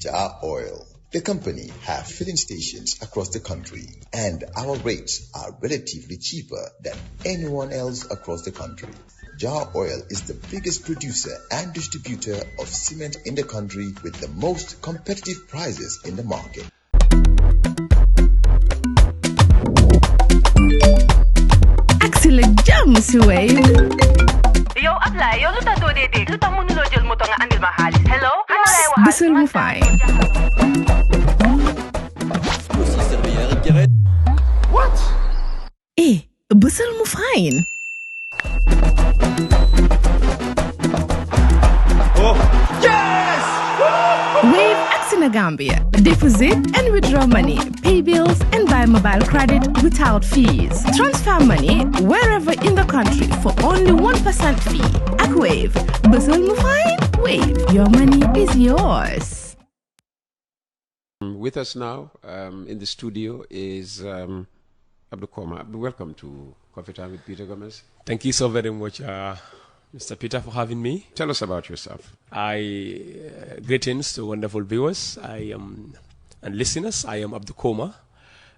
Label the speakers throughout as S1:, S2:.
S1: Jar Oil. The company have filling stations across the country, and our rates are relatively cheaper than anyone else across the country. Jar Oil is the biggest producer and distributor of cement in the country with the most competitive prices in the market.
S2: Excellent jam, Suway.
S3: Yo, apply. Yo, luta do dede. Luta mo nulo jël moto nga andil ma xaalis. Hello? Ano lay waxal?
S2: Bisul mu fine.
S4: What?
S2: Bisul mu fine.
S4: Oh, yes!
S2: Wave Axina Gambia. Deposit and withdraw money, pay bills and buy mobile credit without fees. Transfer money wherever in the country for only 1% fee. At Wave. Bisul mu fine? Wave. Your money is yours.
S5: With us now in the studio is Abdou Komma. Welcome to Coffee Time with Peter Gomez.
S6: Thank you so very much, Mr. Peter, for having me.
S5: Tell us about yourself.
S6: Greetings to wonderful viewers and listeners. I am Abdou Komma,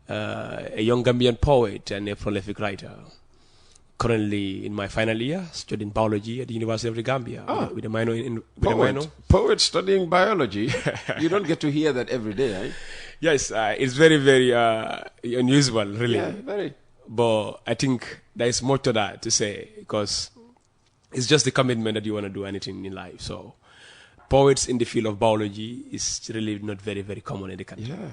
S6: a young Gambian poet and a prolific writer. Currently in my final year, studying biology at the University of the Gambia with a minor in
S5: Poet studying biology. You don't get to hear that every day, eh?
S6: Yes, it's very, very unusual, really.
S5: Yeah, very.
S6: But I think there is more to that to say because it's just the commitment that you want to do anything in life. So poets in the field of biology is really not very, very common in the country.
S5: Yeah.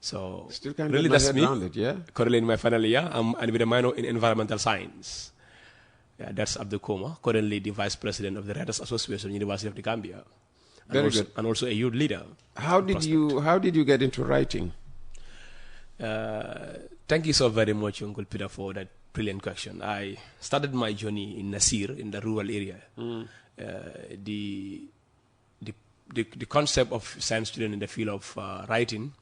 S6: So
S5: Still can't
S6: really
S5: get my
S6: that's
S5: head
S6: me.
S5: around it, yeah?
S6: Currently in my final year, and with a minor in environmental science. Yeah, that's Abdou Komma, currently the Vice President of the Writers Association, University of the Gambia.
S5: Very good.
S6: And also a youth leader.
S5: How did you get into writing?
S6: Thank you so very much, Uncle Peter, for that brilliant question. I started my journey in Nasir, in the rural area. The concept of science student in the field of writing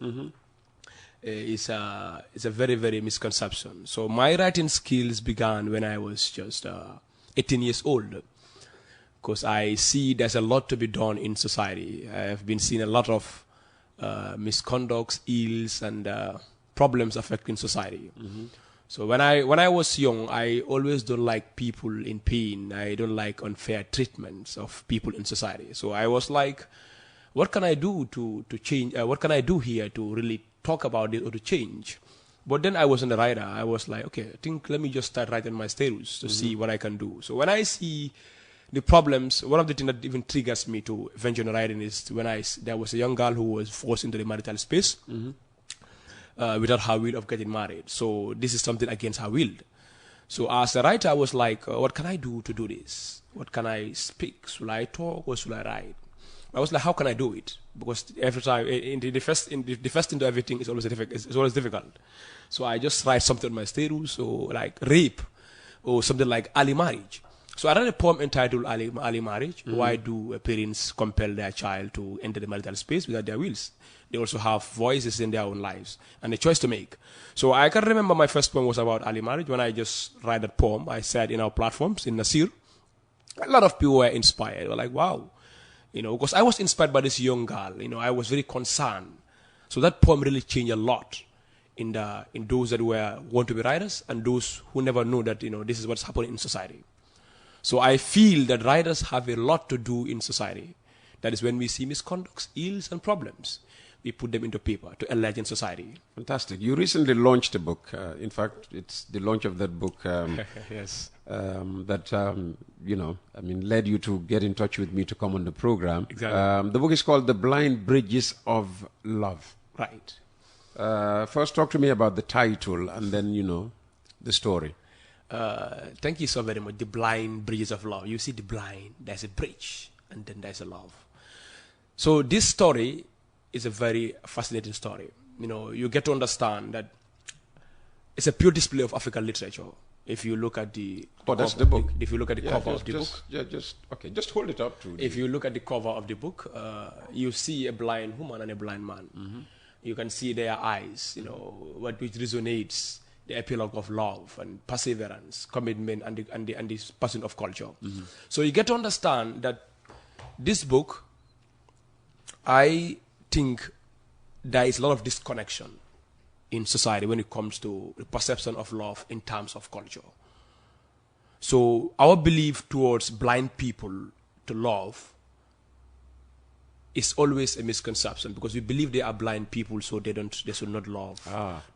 S6: is a very, very misconception. So my writing skills began when I was just 18 years old, because I see there's a lot to be done in society. I have been seeing a lot of misconducts, ills, and problems affecting society. So when I was young, I always don't like people in pain. I don't like unfair treatments of people in society. So I was like, what can I do to change? What can I do here to really talk about it or to change? But then I wasn't a writer. I was like, okay, I think let me just start writing my status to see what I can do. So when I see the problems, one of the things that even triggers me to venture into writing is when there was a young girl who was forced into the marital space without her will of getting married. So this is something against her will. So as a writer, I was like, what can I do to do this? What can I speak? Should I talk or should I write? I was like, how can I do it? Because every time, the first into everything is always difficult. So I just write something on my status, or like rape, or something like early marriage. So I wrote a poem entitled Early Marriage. Why do parents compel their child to enter the marital space without their wills? They also have voices in their own lives and a choice to make. So I can remember my first poem was about early marriage. When I just write that poem, I said in our platforms in Nasir, a lot of people were inspired. They were like, wow. Because I was inspired by this young girl. I was very concerned. So that poem really changed a lot in those that want to be writers and those who never know that, this is what's happening in society. So I feel that writers have a lot to do in society. That is when we see misconducts, ills, and problems, we put them into paper to enlighten society.
S5: Fantastic. You recently launched a book. In fact, it's the launch of that book
S6: yes.
S5: that, led you to get in touch with me to come on the program.
S6: Exactly.
S5: The book is called The Blind Bridges of Love.
S6: Right.
S5: First, talk to me about the title and then, the story.
S6: Thank you so very much. The Blind Bridges of Love. You see the blind, there's a bridge, and then there's a love. So this story is a very fascinating story. You get to understand that it's a pure display of African literature. If you look at the
S5: that's the book.
S6: If you look at the cover of the book.
S5: Just hold it up to.
S6: If you look at the cover of the book, you see a blind woman and a blind man. You can see their eyes. Which resonates the epilogue of love and perseverance, commitment, and the pursuit of culture. So you get to understand that this book, I think there is a lot of disconnection in society when it comes to the perception of love in terms of culture. So our belief towards blind people to love is always a misconception, because we believe they are blind people, so they should not love.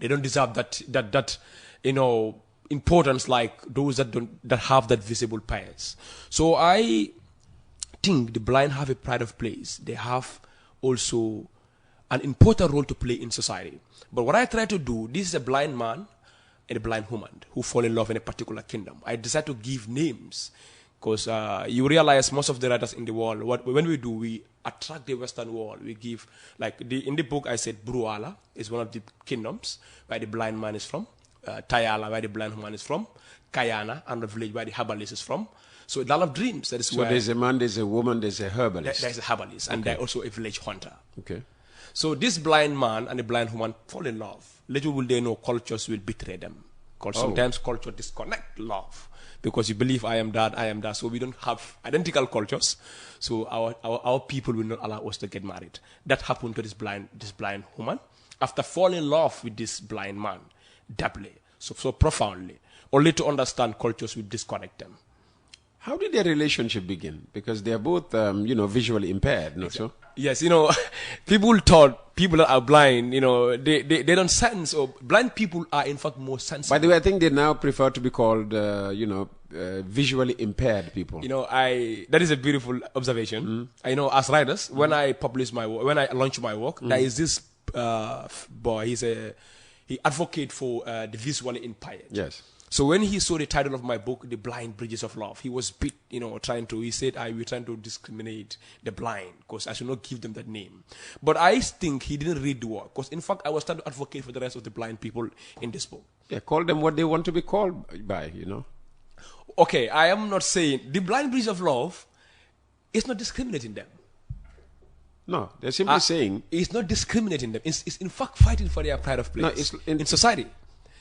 S6: They don't deserve that importance like those that have that visible bias. So I think the blind have a pride of place. They have also an important role to play in society. But what I try to do, this is a blind man and a blind woman who fall in love in a particular kingdom. I decide to give names because you realize most of the writers in the world, when we do, we attract the Western world. We give, in the book I said Bruala is one of the kingdoms where the blind man is from, Tayala where the blind woman is from, Kayana, and the village where the herbalist is from. So a lot of dreams. That is
S5: so
S6: where
S5: there's a man, there's a woman, there's a herbalist.
S6: There's a herbalist, and there's also a village hunter.
S5: Okay.
S6: So this blind man and the blind woman fall in love. Little will they know cultures will betray them. Because sometimes culture disconnect love. Because you believe I am that. So we don't have identical cultures. So our people will not allow us to get married. That happened to this blind woman. After falling in love with this blind man, deeply, so profoundly, only to understand cultures will disconnect them.
S5: How did their relationship begin? Because they are both, visually impaired, not so?
S6: Yes, people thought people that are blind, they don't sense, or blind people are in fact more sensitive.
S5: By the way, I think they now prefer to be called, visually impaired people.
S6: That is a beautiful observation. As writers, when I publish my work, when I launch my work, there is this boy, he advocate for the visually impaired.
S5: Yes.
S6: So when he saw the title of my book, The Blind Bridges of Love, he was he said, we're trying to discriminate the blind because I should not give them that name. But I think he didn't read the work, because in fact, I was trying to advocate for the rest of the blind people in this book.
S5: Yeah, call them what they want to be called by,
S6: Okay, I am not saying, The Blind Bridges of Love is not discriminating them.
S5: No, they're simply saying...
S6: It's not discriminating them. It's in fact fighting for their pride of place in society.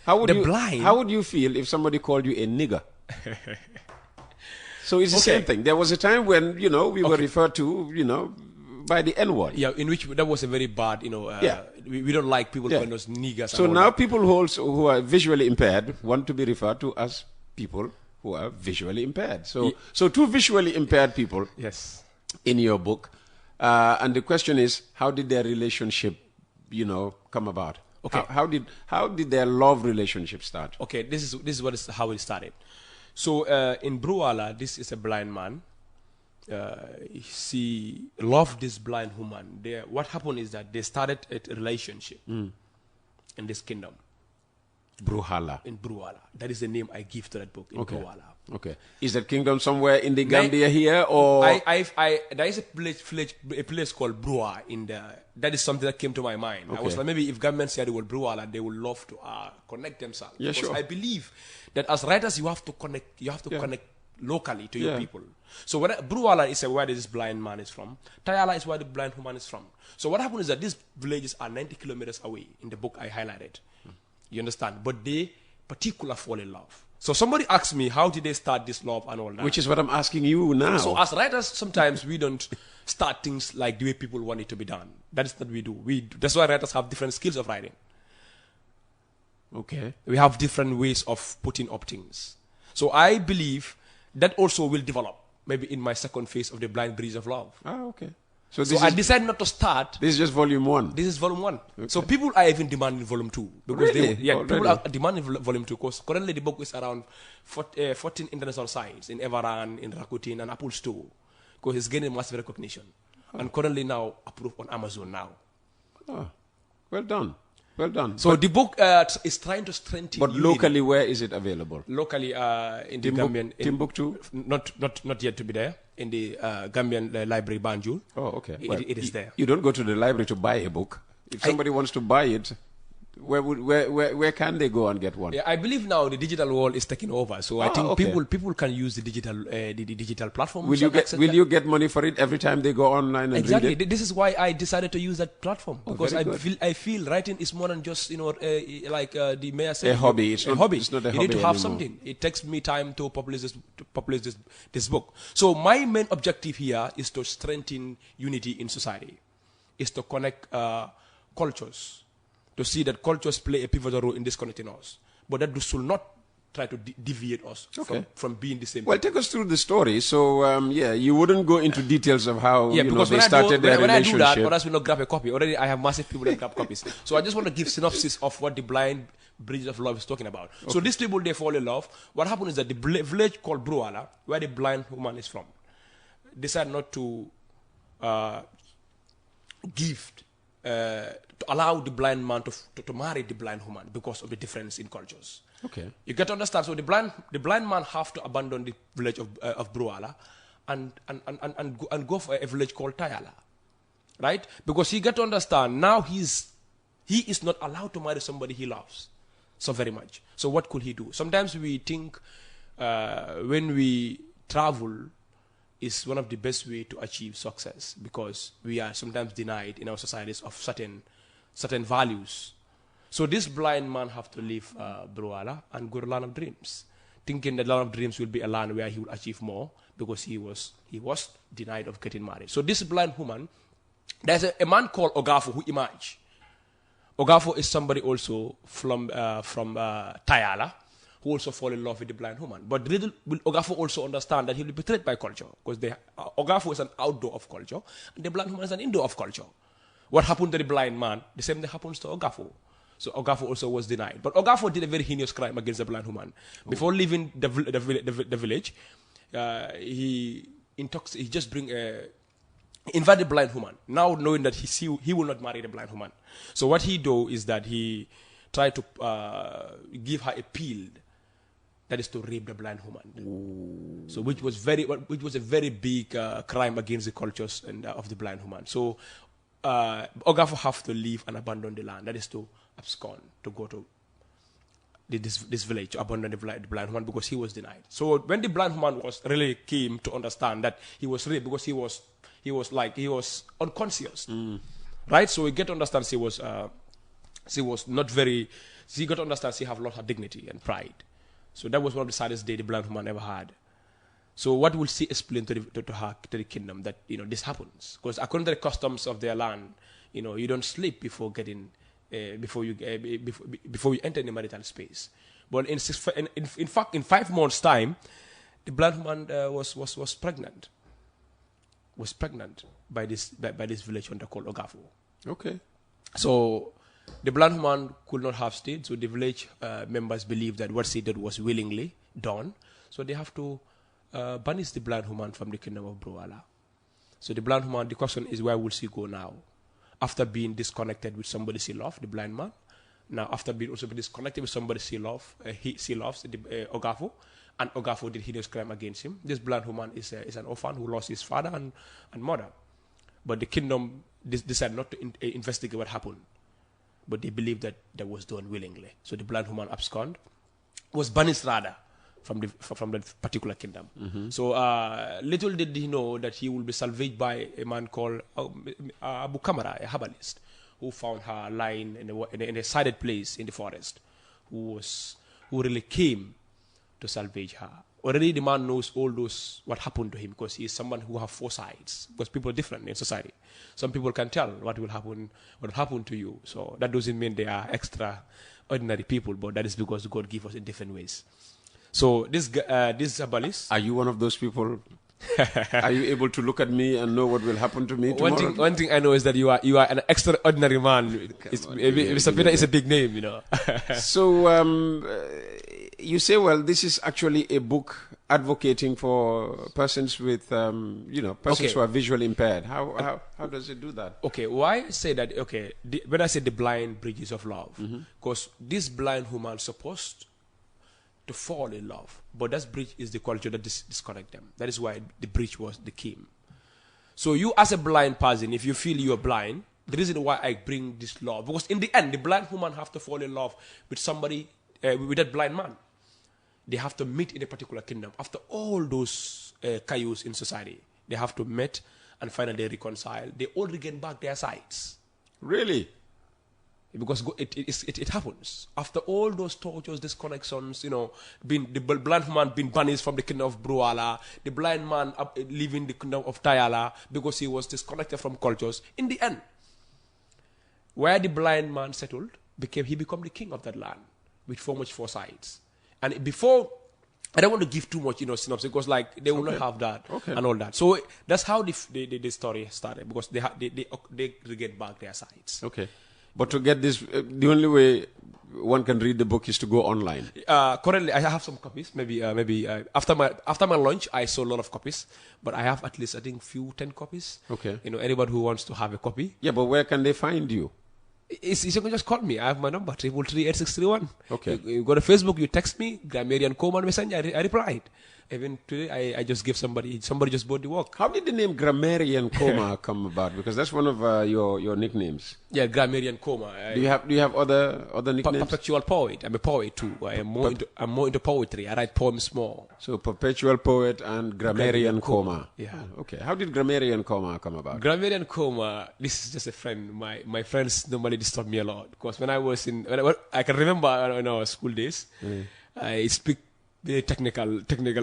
S5: How would you feel if somebody called you a nigger? So it's the same thing. There was a time when, we were referred to, by the N-word.
S6: Yeah, in which that was a very bad, we don't like people calling us niggers.
S5: So now people who are visually impaired want to be referred to as people who are visually impaired. So two visually impaired people in your book. And the question is, how did their relationship, come about? Okay. How did their love relationship start?
S6: Okay, this is how it started. So in Bruala, this is a blind man. He loved this blind woman. What happened is that they started a relationship in this kingdom.
S5: Bruhala.
S6: In Bruala. That is the name I give to that book, in Bruala.
S5: Okay. Is that kingdom somewhere in the Gambia here, or?
S6: There is a place called Brua in there. That is something that came to my mind. Okay. I was like, maybe if government said the word Bruala, they would love to connect themselves.
S5: Yeah,
S6: because
S5: sure.
S6: I believe that as writers, you have to connect. You have to connect locally to your people. So Bruala is where this blind man is from. Tayala is where the blind woman is from. So what happened is that these villages are 90 kilometers away. In the book, I highlighted. You understand? But they particularly fall in love. So somebody asked me, how did they start this love and all that?
S5: Which is what I'm asking you now.
S6: So as writers, sometimes we don't start things like the way people want it to be done. That is what we do. That's why writers have different skills of writing.
S5: Okay.
S6: We have different ways of putting up things. So I believe that also will develop, maybe in my second phase of The Blind Bridge of Love.
S5: Okay.
S6: So I decided not to start.
S5: This is just volume 1.
S6: This is volume 1. Okay. So people are even demanding volume 2. Because people are demanding volume 2 because currently the book is around 14 international sites in Everan, in Rakuten, and Apple Store. Because it's gaining massive recognition. And currently now approved on Amazon now.
S5: Oh, well done. Well done.
S6: So the book is trying to strengthen.
S5: But locally, where is it available?
S6: Locally, in the Gambian.
S5: Timbuktu?
S6: Not yet to be there. In the Gambian library, Banjul.
S5: Oh, okay.
S6: It is there.
S5: You don't go to the library to buy a book. If somebody wants to buy it, where can they go and get one?
S6: Yeah, I believe now the digital world is taking over. So I think people can use the digital platform.
S5: Will you get money for it every time they go online and read it?
S6: This is why I decided to use that platform, because I feel writing is more than just like the mayor said,
S5: a hobby. It's not a hobby.
S6: You need to have something. It takes me time to publish this book. So my main objective here is to strengthen unity in society. is to connect cultures, to see that cultures play a pivotal role in disconnecting us. But that should not try to deviate us from being the same.
S5: Well, take us through the story. So, you wouldn't go into details of how they started their relationship.
S6: When I do that, others will not grab a copy. Already I have massive people that grab copies. So I just want to give synopsis of what the blind bridges of love is talking about. Okay. So these people, they fall in love. What happened is that the village called Bruala, where the blind woman is from, decided not to to allow the blind man to marry the blind woman because of the difference in cultures.
S5: Okay.
S6: You get to understand. So the blind man have to abandon the village of Bruala and go for a village called Tayala, right? Because he get to understand now he is not allowed to marry somebody he loves so very much. So what could he do? Sometimes we think when we travel is one of the best way to achieve success, because we are sometimes denied in our societies of certain values. So this blind man have to leave Bruala and go to Land of Dreams, thinking that Land of Dreams will be a land where he will achieve more, because he was denied of getting married. So this blind woman, there's a man called Ogafo who emerged. Ogafo is somebody also from Tayala, who also fall in love with the blind woman. But little will Ogafo also understand that he will be betrayed by culture, because Ogafo is an outdoor of culture, and the blind woman is an indoor of culture. What happened to the blind man, the same thing happens to Ogafo. So Ogafo also was denied. But Ogafo did a very heinous crime against the blind woman. Before leaving the village, he just invited the blind woman, now knowing that he will not marry the blind woman. So what he do is that he tried to give her a pill that is to rape the blind woman. Ooh. So which was a very big crime against the cultures of the blind woman. So Ogafo have to leave and abandon the land. That is to abscond, to go to this village, to abandon the blind woman, because he was denied. So when the blind woman came to understand that he was raped, because he was unconscious, right? So we get to understand she got to understand she have lost her dignity and pride. So that was one of the saddest days the blind woman ever had. So what will she explain to the kingdom that this happens? Because according to the customs of their land, you don't sleep before getting before you enter the marital space. But in fact, in 5 months' time, the blind woman was pregnant. Was pregnant by this village hunter called Ogafo. Okay. So the blind woman could not have stayed. So the village members believed that what she did was willingly done. So they have to banish the blind woman from the kingdom of Bruala. So the blind woman, the question is, where will she go now? After being disconnected with somebody she loved, the blind man. Now, after being also disconnected with somebody she loves, Ogafo, and Ogafo did heinous crime against him. This blind woman is an orphan who lost his father and mother. But the kingdom decided not to investigate what happened. But they believed that was done willingly. So the blind woman absconded, was banished rather from the particular kingdom. Mm-hmm. So little did he know that he will be salvaged by a man called Abu Kamara, a herbalist, who found her lying in a sided place in the forest, who really came to salvage her. Already the man knows all those, what happened to him, because he is someone who have 4 sides, because people are different in society. Some people can tell what will happen to you. So that doesn't mean they are extraordinary people, but that is because God gives us in different ways. So this herbalist.
S5: Are you one of those people? Are you able to look at me and know what will happen to me tomorrow?
S6: One thing I know is that you are an extraordinary man. Mr. Peter is a big name,
S5: So you say, well, this is actually a book advocating for persons with, persons who are visually impaired. How does it do that?
S6: Okay, why I say that? Okay, when I say the blind bridges of love, because this blind woman supposed to fall in love, but that bridge is the culture that disconnect them. That is why the bridge was the key. So you, as a blind person, if you feel you are blind, the reason why I bring this law, because in the end, the blind woman have to fall in love with somebody, with that blind man. They have to meet in a particular kingdom. After all those chaos in society, they have to meet and finally reconcile. They all regain back their sights.
S5: Really?
S6: Because it happens. After all those tortures, disconnections, the blind man being banished from the kingdom of Bruala, the blind man leaving the kingdom of Tayala because he was disconnected from cultures. In the end, Where the blind man settled, he became the king of that land with so much foresight. And before, I don't want to give too much, synopsis, because like they will not have that and all that. So that's how the story started, because they get back their sights.
S5: Okay. But to get this, the only way one can read the book is to go online.
S6: Currently, I have some copies. Maybe after my launch, I sold a lot of copies. But I have at least, I think, 10 copies.
S5: Okay.
S6: Anybody who wants to have a copy.
S5: Yeah, but where can they find you?
S6: You can just call me. I have my number, 333-8631.
S5: Okay.
S6: You go to Facebook, you text me, Grammarian Komma Messenger. I replied. Even today, I just give somebody just bought the work.
S5: How did the name Grammarian Komma come about? Because that's one of your nicknames.
S6: Yeah, Grammarian Komma.
S5: Do you have other nicknames?
S6: Perpetual poet. I'm a poet too. I'm more into poetry. I write poems more.
S5: So perpetual poet and Grammarian Komma.
S6: Yeah.
S5: Okay. How did Grammarian Komma come about?
S6: Grammarian Komma. This is just a friend. My friends normally disturb me a lot, because when I was I can remember in our school days, I speak the technical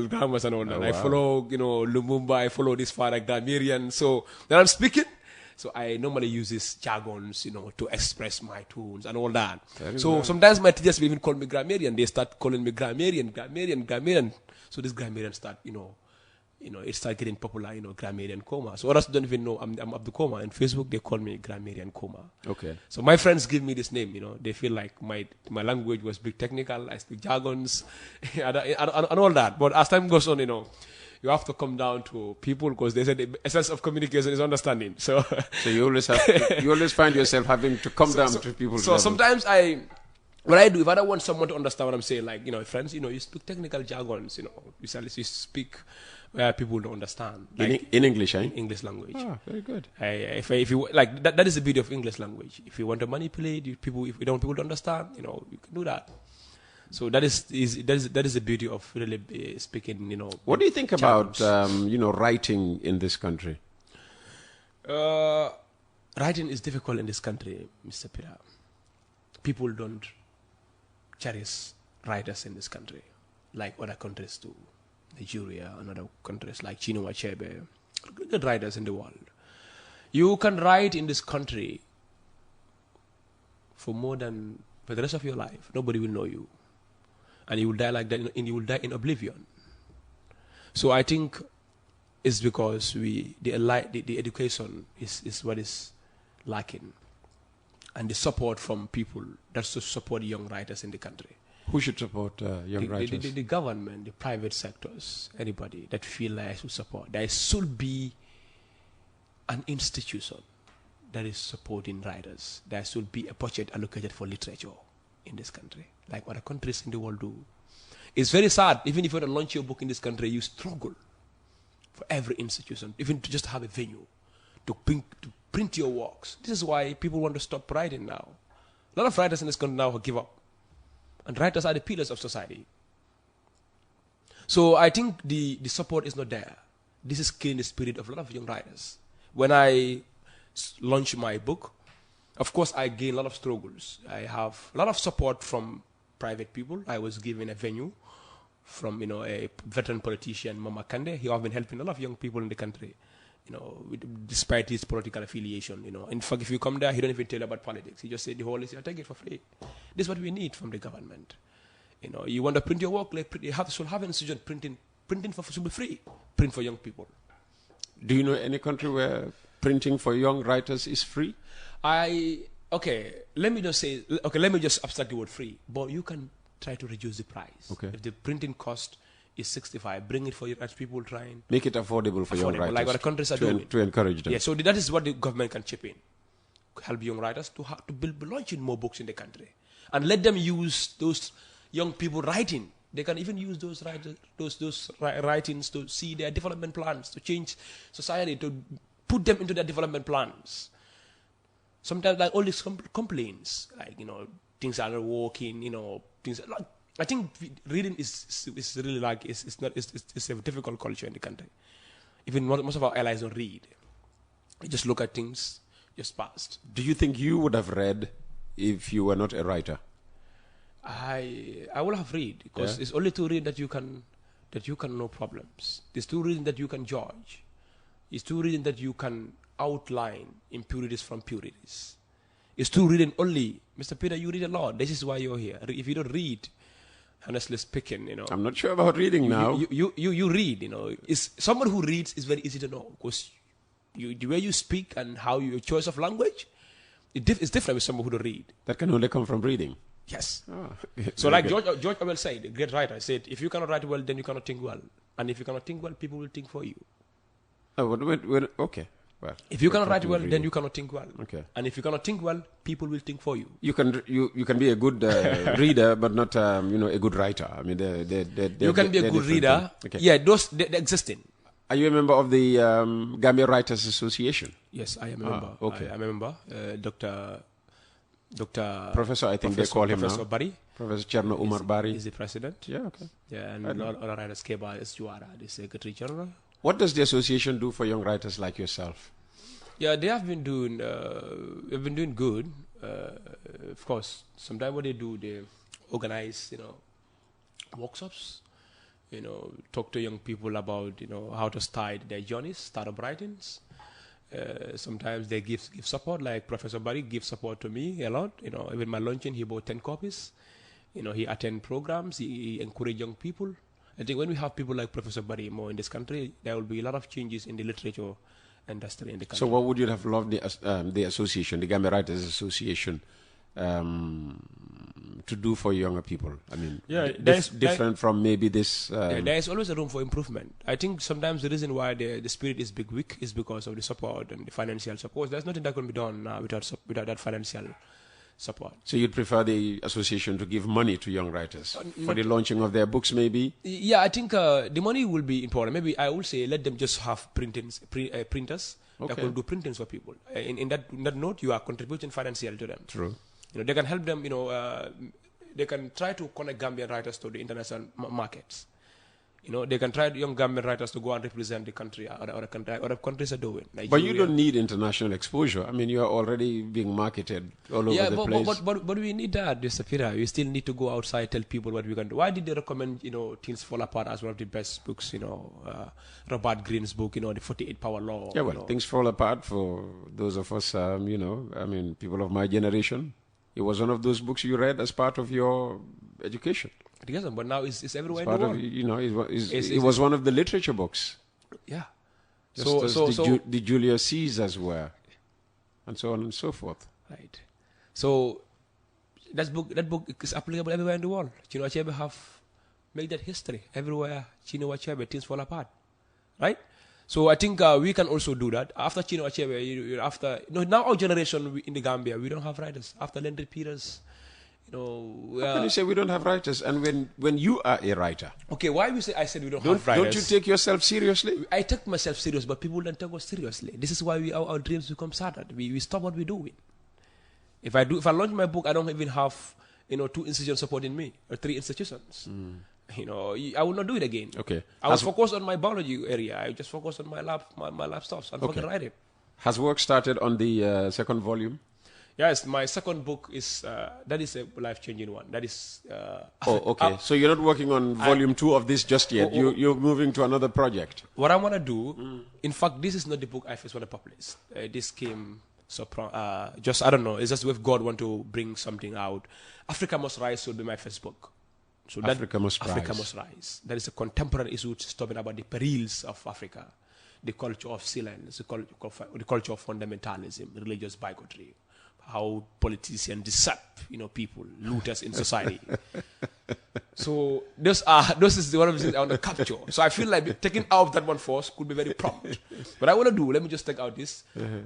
S6: grammars and all that.
S5: Oh, wow.
S6: I follow, Lumumba, I follow this father grammarian. So when I'm speaking, so I normally use these jargons, to express my tunes and all that. Sometimes my teachers will even call me grammarian. They start calling me grammarian. So this grammarian start, it started getting popular, Grammarian Komma. So others don't even know I'm Abdou Komma. On Facebook, they call me Grammarian Komma.
S5: Okay.
S6: So my friends give me this name, They feel like my language was big technical. I speak jargons and all that. But as time goes on, you have to come down to people, because they said the essence of communication is understanding. So
S5: you always find yourself having to come down to people.
S6: So sometimes what I do, if I don't want someone to understand what I'm saying, like, friends, you speak technical jargons, you speak where people don't understand. Like
S5: in English, eh?
S6: In English language.
S5: Ah, very good.
S6: If you like, that is the beauty of English language. If you want to manipulate people, if you don't want people to understand, you can do that. So that is the beauty of really speaking,
S5: What do you think
S6: jargons.
S5: about, writing in this country?
S6: Writing is difficult in this country, Mr. Peter. People don't cherish writers in this country like other countries do. Nigeria and other countries like Chinua Achebe, good writers in the world. You can write in this country for the rest of your life. Nobody will know you, and you will die like that. And you will die in oblivion. So I think it's because the education is what is lacking, and the support from people that's to support young writers in the country.
S5: Who should support young writers?
S6: The government, the private sectors, anybody that feel like I should support. There should be an institution that is supporting writers. There should be a budget allocated for literature in this country, like other countries in the world do. It's very sad. Even if you want to launch your book in this country, you struggle for every institution, even to just have a venue to print your works. This is why people want to stop writing now. A lot of writers in this country now have give up. And writers are the pillars of society. So I think the support is not there. This is killing the spirit of a lot of young writers. When I launched my book, of course I gained a lot of struggles. I have a lot of support from private people. I was given a venue from a veteran politician, Mama Kande. He has been helping a lot of young people in the country, despite his political affiliation. In fact, if you come there, he don't even tell you about politics. He just said the whole is, take it for free. This is what we need from the government. You want to print your work, you should have an institution printing should be free. Print for young people.
S5: Do you know any country where printing for young writers is free?
S6: Let me just abstract the word free. But you can try to reduce the price.
S5: Okay.
S6: If the printing cost is 65, bring it for your people trying.
S5: Make it affordable for young writers.
S6: Like what the countries are doing.
S5: To encourage them.
S6: Yeah, so that is what the government can chip in. Help young writers to launching more books in the country. And let them use those young people writing. They can even use those writings to see their development plans, to change society, to put them into their development plans. Sometimes like all these complaints, like, things are not working, things like, I think reading is really like, it's a difficult culture in the country. Even most of our allies don't read. They just look at things, just past.
S5: Do you think you would have read if you were not a writer?
S6: I will have read, because it's only to read that you can know problems. There's to reading that you can judge. It's to reading that you can outline impurities from purities. is through reading only. Mr. Peter, you read a lot. This is why you're here. If you don't read, honestly speaking,
S5: I'm not sure about reading now.
S6: You read, Is someone who reads is very easy to know because the way you speak and how your choice of language, it's different with someone who don't read.
S5: That can only come from reading.
S6: Yes. So like George Orwell said, the great writer, said, if you cannot write well, then you cannot think well. And if you cannot think well, people will think for you.
S5: Oh, okay. Well,
S6: if you cannot write well, then you cannot think well.
S5: Okay.
S6: And if you cannot think well, people will think for you.
S5: You can be a good reader, but not a good writer. I mean,
S6: you can be a good reader. Okay. Yeah, they're existing.
S5: Are you a member of the Gambia Writers Association?
S6: Yes, I am a member.
S5: Okay.
S6: I'm a member. Dr.
S5: Professor, I think they call him
S6: Professor
S5: now.
S6: Barry.
S5: Professor Cherno Umar Barry
S6: is the president.
S5: Yeah, okay.
S6: Yeah, and all writers, Keba is Juara, the secretary general.
S5: What does the association do for young writers like yourself?
S6: Yeah, they have been doing. They've been doing good. Of course, sometimes what they do, they organize, workshops. Talk to young people about, how to start their journeys, startup writings. Sometimes they give support, like Professor Barry gives support to me a lot. Even my launching, he bought 10 copies. He attend programs, he encourage young people. I think when we have people like Professor Barry more in this country, there will be a lot of changes in the literature industry in the country.
S5: So what would you have loved the association, the Gambia Writers Association, to do for younger people? I mean, different from maybe this...
S6: there is always a room for improvement. I think sometimes the reason why the spirit is weak is because of the support and the financial support. There's nothing that can be done without that financial support.
S5: So you'd prefer the association to give money to young writers for the launching of their books, maybe?
S6: Yeah, I think the money will be important. Maybe I would say let them just have printers that will do printings for people. In that note, you are contributing financially to them.
S5: True.
S6: They can help them. They can try to connect Gambian writers to the international markets. They can try young Gambian writers to go and represent the country or other countries are doing. Nigeria.
S5: But you don't need international exposure. I mean, you are already being marketed all over the place.
S6: But we need that, Mr. Peter. We still need to go outside, tell people what we can do. Why did they recommend, Things Fall Apart as one of the best books, Robert Greene's book, the 48-Power Law.
S5: Yeah, well, Things Fall Apart for those of us, people of my generation. It was one of those books you read as part of your education.
S6: It isn't, but now it's everywhere
S5: in the world. It was one of the literature books.
S6: Yeah.
S5: The Julius Caesars were, and so on and so forth.
S6: Right. So that book is applicable everywhere in the world. Chinua Achebe have made that history everywhere. Chinua Achebe, Things Fall Apart, right? So I think we can also do that. After Chinua Achebe, now our generation in the Gambia, we don't have writers. After Landry Peters,
S5: how can you say we don't have writers? And when you are a writer,
S6: okay, why I said we don't have writers?
S5: Don't you take yourself seriously?
S6: I take myself serious, but people don't take us seriously. This is why our dreams become shattered. We stop what we're doing. If I launch my book, I don't even have 2 institutions supporting me or 3 institutions. I will not do it again.
S5: Okay.
S6: I was focused on my biology area. I just focused on my lab stuff and fucking write it.
S5: Has work started on the second volume?
S6: Yes, my second book is that is a life-changing one. That is.
S5: Okay. So you're not working on volume 2 of this just yet. You're moving to another project.
S6: What I want to do, in fact, this is not the book I first want to publish. This came just I don't know. It's just if God want to bring something out. Africa Must Rise will be my first book. So
S5: Africa Must
S6: Rise. That is a contemporary issue talking about the perils of Africa, the culture of silence, the culture of fundamentalism, religious bigotry, how politicians deceive, people, looters in society. So those is one of the things I want to capture. So I feel like taking out that one first could be very prompt. But I want to do, let me just take out this,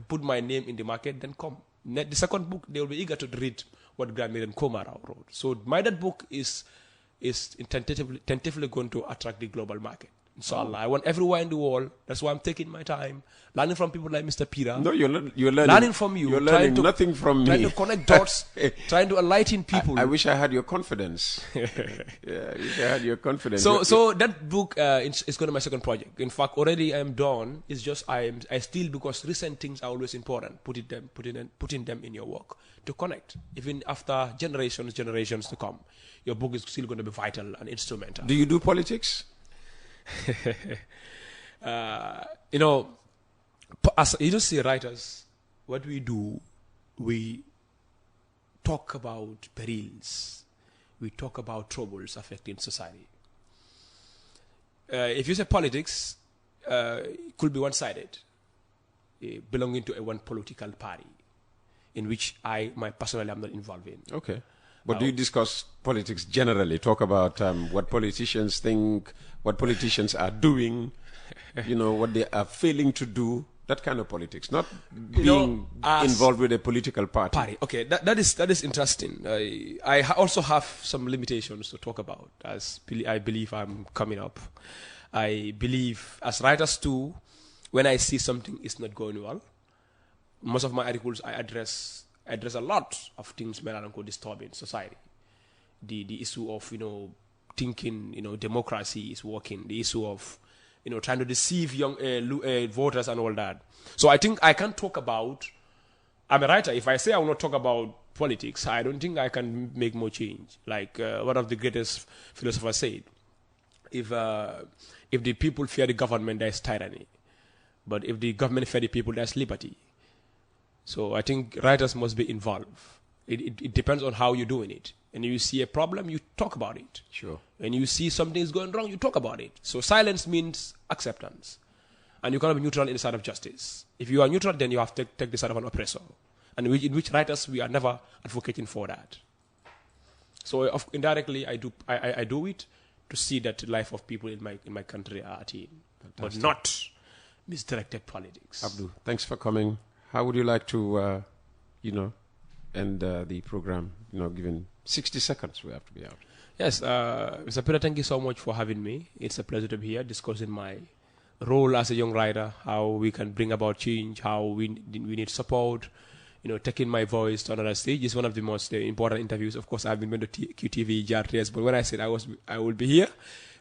S6: put my name in the market, then come. The second book, they will be eager to read what Grammy and Komma wrote. So that book is tentatively going to attract the global market. Inshallah. I want everywhere in the world. That's why I'm taking my time. Learning from people like Mr. Peter.
S5: No, you're learning.
S6: Learning from you.
S5: You're learning nothing from me.
S6: Trying to connect dots. Trying to enlighten people.
S5: I wish I had your confidence. I wish I had your confidence.
S6: So that book is going to be my second project. In fact, already I'm done. It's just I still, because recent things are always important. Putting them in your work to connect. Even after generations to come, your book is still going to be vital and instrumental.
S5: Do you do politics?
S6: As you just see writers, what we do, we talk about perils. We talk about troubles affecting society. If you say politics, it could be one-sided, belonging to one political party, in which personally am not involved in.
S5: Okay. But do you discuss politics generally? Talk about what politicians think, what politicians are doing, what they are failing to do, that kind of politics, not being involved with a political party.
S6: Okay, that is interesting. I also have some limitations to talk about, as I believe I'm coming up. I believe, as writers too, when I see something is not going well, most of my articles I address a lot of things that are disturbing society. The issue of thinking democracy is working. The issue of trying to deceive young voters and all that. So I think I can talk about. I'm a writer. If I say I will not talk about politics, I don't think I can make more change. Like one of the greatest philosophers said, if the people fear the government, there's tyranny. But if the government fear the people, there's liberty. So I think writers must be involved. It depends on how you're doing it. And you see a problem, you talk about it.
S5: Sure.
S6: When you see something is going wrong, you talk about it. So silence means acceptance. And you cannot be neutral in the side of justice. If you are neutral, then you have to take the side of an oppressor. And in which writers, we are never advocating for that. So indirectly, I do it to see that the life of people in my country are attained. But not misdirected politics.
S5: Abdou, thanks for coming. How would you like to, end the program? Given 60 seconds, we have to be out.
S6: Yes, Mr. Peter, thank you so much for having me. It's a pleasure to be here discussing my role as a young writer, how we can bring about change, how we need support. Taking my voice to another stage is one of the most important interviews. Of course, I've been to QTV, JRTS, but when I said I would be here,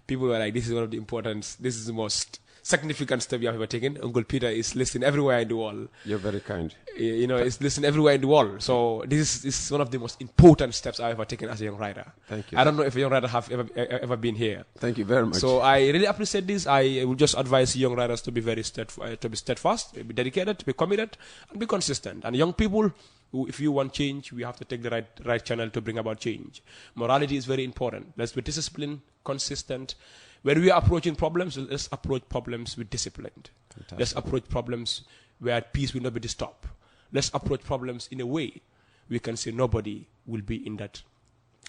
S6: people were like, this is one of the this is the most significant step you have ever taken. Uncle Peter is listening everywhere in the world.
S5: You're very kind.
S6: It's listening everywhere in the world. So this is one of the most important steps I've ever taken as a young writer.
S5: Thank you.
S6: I don't know if a young writer have ever been here.
S5: Thank you very much.
S6: So I really appreciate this. I would just advise young writers to be very steadfast, to be dedicated, to be committed, and be consistent. And young people, if you want change, we have to take the right channel to bring about change. Morality is very important. Let's be disciplined, consistent. When we are approaching problems, let's approach problems with discipline. Fantastic. Let's approach problems where peace will not be disturbed. Let's approach problems in a way we can say nobody will be in that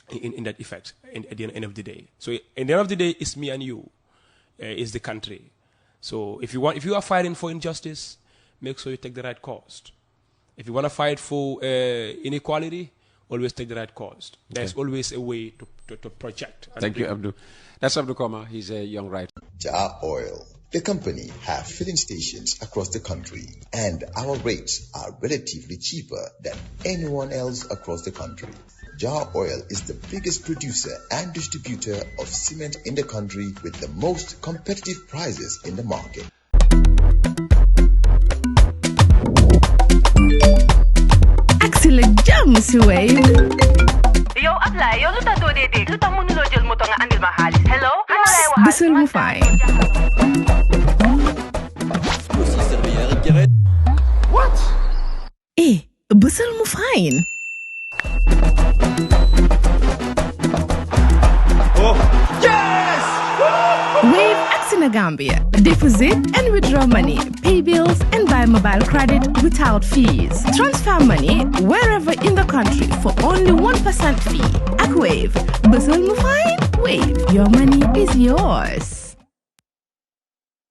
S6: effect at the end of the day. So at the end of the day, it's me and you, it's the country. So if you are fighting for injustice, make sure you take the right cost. If you want to fight for inequality, always take the right cost. Okay. There's always a way to project.
S5: Thank you, Abdou. That's Abdou Komma. He's a young writer.
S1: Jar Oil. The company have filling stations across the country, and our rates are relatively cheaper than anyone else across the country. Jar Oil is the biggest producer and distributor of cement in the country with the most competitive prices in the market.
S2: Excellent jam, Wave.
S3: Yo, apply. Yo, luta do dede. Luta mënuloo jël moto nga andil ma xaalis. Hello? Kan lay waxal?
S2: Bisul mu fine.
S4: What?
S2: Bisul mu fine.
S4: Oh, yes!
S2: Wave Gambia. Deposit and withdraw money, pay bills and buy mobile credit without fees. Transfer money wherever in the country for only 1% fee. Ak Wave. Bustle mu fine? Wave. Your money is yours.